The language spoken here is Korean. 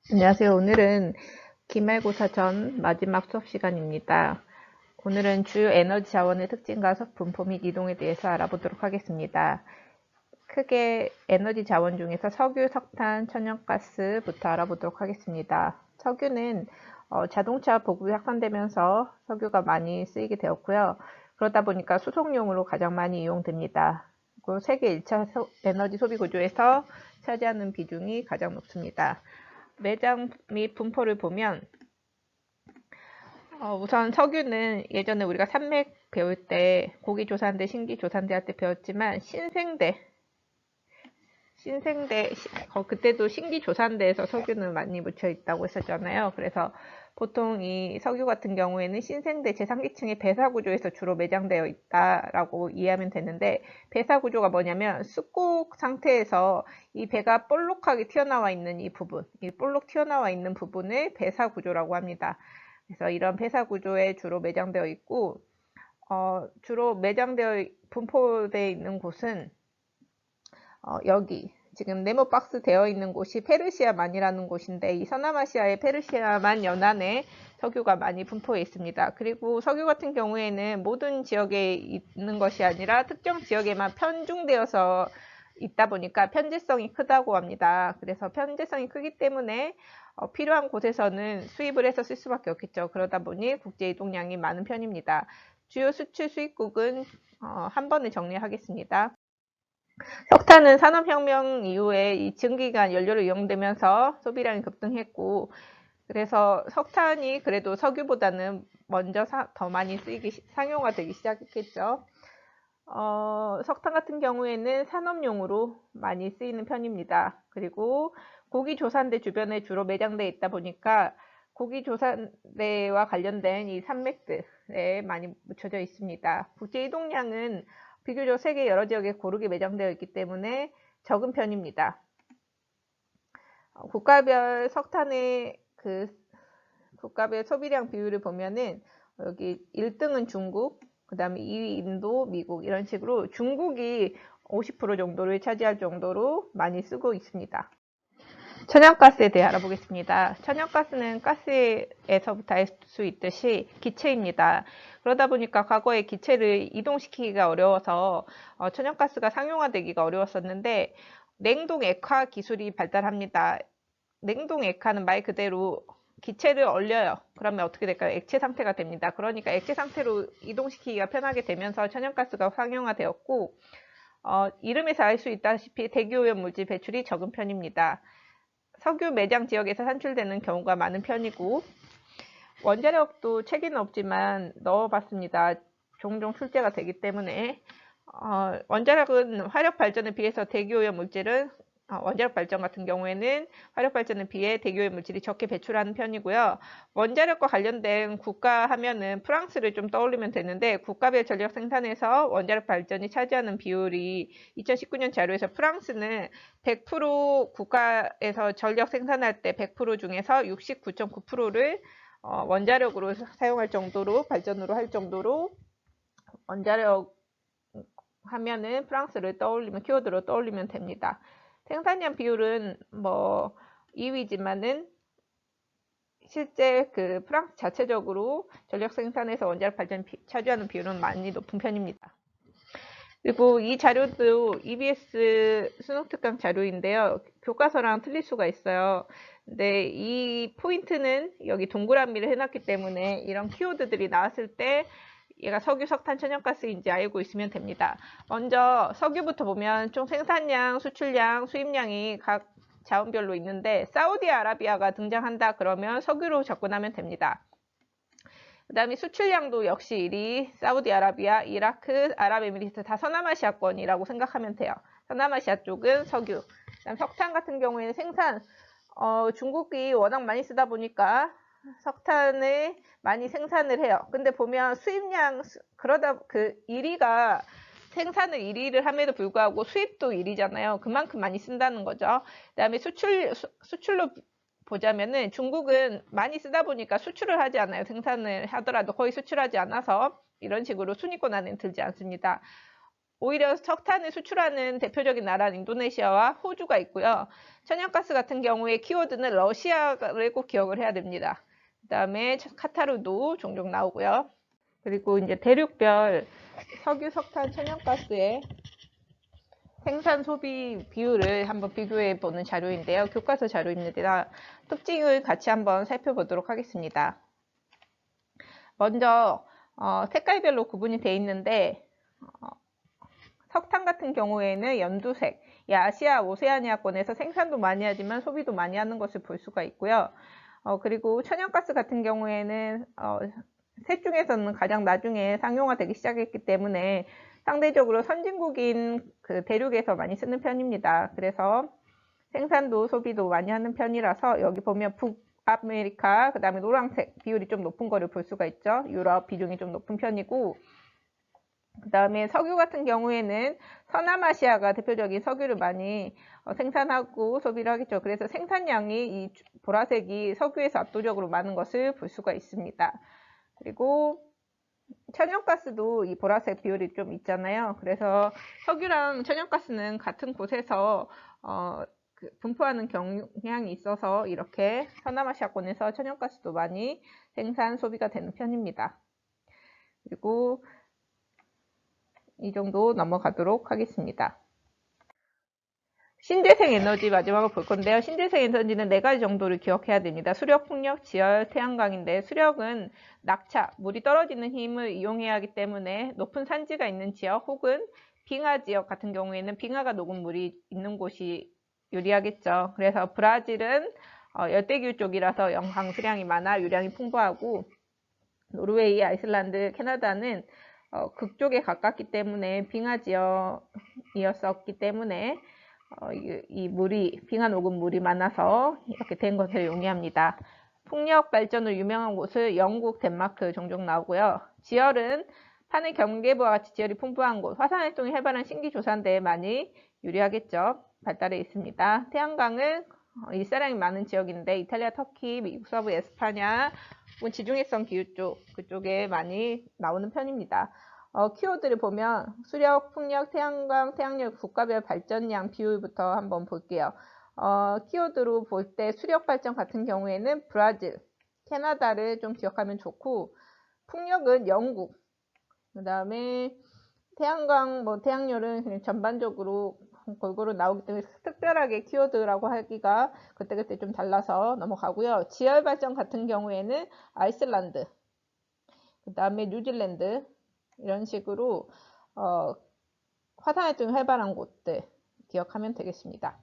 안녕하세요. 오늘은 기말고사 전 마지막 수업 시간입니다. 오늘은 주요 에너지 자원의 특징과 분포 및 이동에 대해서 알아보도록 하겠습니다. 크게 에너지 자원 중에서 석유, 석탄, 천연가스부터 알아보도록 하겠습니다. 석유는 자동차 보급이 확산되면서 석유가 많이 쓰이게 되었고요. 그러다 보니까 수송용으로 가장 많이 이용됩니다. 그리고 세계 1차 에너지 소비 구조에서 차지하는 비중이 가장 높습니다. 매장 및 분포를 보면 우선 석유는 예전에 우리가 산맥 배울 때 고기조산대, 신기조산대 할 때 배웠지만 그때도 신기조산대에서 석유는 많이 묻혀 있다고 했었잖아요. 그래서 보통 이 석유 같은 경우에는 신생대 제3기층의 배사구조에서 주로 매장되어 있다라고 이해하면 되는데, 배사구조가 뭐냐면 습곡 상태에서 이 배가 볼록하게 튀어나와 있는 이 부분, 이 볼록 튀어나와 있는 부분을 배사구조라고 합니다. 그래서 이런 배사구조에 주로 매장되어 있고, 주로 분포되어 있는 곳은 여기 지금 네모박스 되어 있는 곳이 페르시아만이라는 곳인데, 이 서남아시아의 페르시아만 연안에 석유가 많이 분포해 있습니다. 그리고 석유 같은 경우에는 모든 지역에 있는 것이 아니라 특정 지역에만 편중되어서 있다 보니까 편제성이 크다고 합니다. 그래서 편제성이 크기 때문에 필요한 곳에서는 수입을 해서 쓸 수밖에 없겠죠. 그러다 보니 국제 이동량이 많은 편입니다. 주요 수출 수입국은 한 번에 정리하겠습니다. 석탄은 산업혁명 이후에 이 증기가 연료로 이용되면서 소비량이 급등했고, 그래서 석탄이 그래도 석유보다는 먼저 더 많이 상용화되기 시작했겠죠. 석탄 같은 경우에는 산업용으로 많이 쓰이는 편입니다. 그리고 고기조산대 주변에 주로 매장되어 있다 보니까 고기조산대와 관련된 이 산맥들에 많이 묻혀져 있습니다. 국제 이동량은 비교적 세계 여러 지역에 고르게 매장되어 있기 때문에 적은 편입니다. 국가별 석탄의 국가별 소비량 비율을 보면은 여기 1등은 중국, 그 다음에 2위 인도, 미국, 이런 식으로 중국이 50% 정도를 차지할 정도로 많이 쓰고 있습니다. 천연가스에 대해 알아보겠습니다. 천연가스는 가스에서부터 알 수 있듯이 기체입니다. 그러다 보니까 과거에 기체를 이동시키기가 어려워서 천연가스가 상용화되기가 어려웠었는데, 냉동 액화 기술이 발달합니다. 냉동 액화는 말 그대로 기체를 얼려요. 그러면 어떻게 될까요? 액체 상태가 됩니다. 그러니까 액체 상태로 이동시키기가 편하게 되면서 천연가스가 상용화되었고, 이름에서 알 수 있다시피 대기오염 물질 배출이 적은 편입니다. 석유 매장 지역에서 산출되는 경우가 많은 편이고, 원자력도 체계는 없지만 넣어봤습니다. 종종 출제가 되기 때문에 원자력은 화력 발전에 비해서 대기오염 물질은 원자력 발전 같은 경우에는 화력 발전에 비해 대기오염 물질이 적게 배출하는 편이고요. 원자력과 관련된 국가 하면은 프랑스를 좀 떠올리면 되는데, 국가별 전력 생산에서 원자력 발전이 차지하는 비율이 2019년 자료에서 프랑스는 100% 국가에서 전력 생산할 때 100% 중에서 69.9%를 원자력으로 사용할 정도로, 발전으로 할 정도로, 원자력 하면은 프랑스를 키워드로 떠올리면 됩니다. 생산량 비율은 2위지만은 실제 프랑스 자체적으로 전력 생산에서 원자력 발전 차지하는 비율은 많이 높은 편입니다. 그리고 이 자료도 EBS 수능특강 자료인데요. 교과서랑 틀릴 수가 있어요. 근데 이 포인트는 여기 동그라미를 해놨기 때문에 이런 키워드들이 나왔을 때 얘가 석유, 석탄, 천연가스인지 알고 있으면 됩니다. 먼저 석유부터 보면 총 생산량, 수출량, 수입량이 각 자원별로 있는데, 사우디아라비아가 등장한다 그러면 석유로 접근하면 됩니다. 그 다음에 수출량도 역시 1위 사우디아라비아, 이라크, 아랍에미리트 다 서남아시아권이라고 생각하면 돼요. 서남아시아 쪽은 석유. 그다음 석탄 같은 경우에는 중국이 워낙 많이 쓰다 보니까 석탄을 많이 생산을 해요. 근데 보면 수입량, 그러다 1위가 생산을 1위를 함에도 불구하고 수입도 1위잖아요. 그만큼 많이 쓴다는 거죠. 그 다음에 수출로 보자면은 중국은 많이 쓰다 보니까 수출을 하지 않아요. 생산을 하더라도 거의 수출하지 않아서 이런 식으로 순위권 안에 들지 않습니다. 오히려 석탄을 수출하는 대표적인 나라는 인도네시아와 호주가 있고요. 천연가스 같은 경우에 키워드는 러시아를 꼭 기억을 해야 됩니다. 그 다음에 카타르도 종종 나오고요. 그리고 이제 대륙별 석유, 석탄, 천연가스의 생산 소비 비율을 한번 비교해 보는 자료인데요. 교과서 자료입니다. 특징을 같이 한번 살펴보도록 하겠습니다. 먼저 색깔별로 구분이 되어 있는데 석탄 같은 경우에는 연두색, 이 아시아 오세아니아권에서 생산도 많이 하지만 소비도 많이 하는 것을 볼 수가 있고요. 그리고 천연가스 같은 경우에는 셋 중에서는 가장 나중에 상용화되기 시작했기 때문에 상대적으로 선진국인 그 대륙에서 많이 쓰는 편입니다. 그래서 생산도 소비도 많이 하는 편이라서 여기 보면 북아메리카, 그 다음에 노란색 비율이 좀 높은 거를 볼 수가 있죠. 유럽 비중이 좀 높은 편이고, 그 다음에 석유 같은 경우에는 서남아시아가 대표적인 석유를 많이 생산하고 소비를 하겠죠. 그래서 생산량이 이 보라색이 석유에서 압도적으로 많은 것을 볼 수가 있습니다. 그리고 천연가스도 이 보라색 비율이 좀 있잖아요. 그래서 석유랑 천연가스는 같은 곳에서 분포하는 경향이 있어서 이렇게 서남아시아권에서 천연가스도 많이 생산 소비가 되는 편입니다. 그리고 이 정도 넘어가도록 하겠습니다. 신재생 에너지 마지막으로 볼 건데요. 신재생 에너지는 4가지 정도를 기억해야 됩니다. 수력, 풍력, 지열, 태양광인데 수력은 낙차, 물이 떨어지는 힘을 이용해야 하기 때문에 높은 산지가 있는 지역 혹은 빙하 지역 같은 경우에는 빙하가 녹은 물이 있는 곳이 유리하겠죠. 그래서 브라질은 열대기후 쪽이라서 강수량이 많아 유량이 풍부하고 노르웨이, 아이슬란드, 캐나다는 극쪽에 가깝기 때문에 빙하 지역이었었기 때문에 이 물이 빙하 녹은 물이 많아서 이렇게 된 것을 용이합니다. 풍력 발전으로 유명한 곳은 영국, 덴마크 종종 나오고요. 지열은 하늘 경계부와 같이 지열이 풍부한 곳, 화산활동이 활발한 신기조산대에 많이 유리하겠죠. 발달해 있습니다. 태양광은 일사량이 많은 지역인데 이탈리아, 터키, 미국 서부 에스파냐, 지중해성 기후 그쪽에 많이 나오는 편입니다. 키워드를 보면 수력, 풍력, 태양광, 태양력 국가별 발전량 비율부터 한번 볼게요. 키워드로 볼 때 수력 발전 같은 경우에는 브라질, 캐나다를 좀 기억하면 좋고, 풍력은 영국, 그 다음에 태양광, 태양열은 그냥 전반적으로 골고루 나오기 때문에 특별하게 키워드라고 하기가 그때그때 좀 달라서 넘어가고요. 지열 발전 같은 경우에는 아이슬란드, 그 다음에 뉴질랜드, 이런 식으로 화산활동이 활발한 곳들 기억하면 되겠습니다.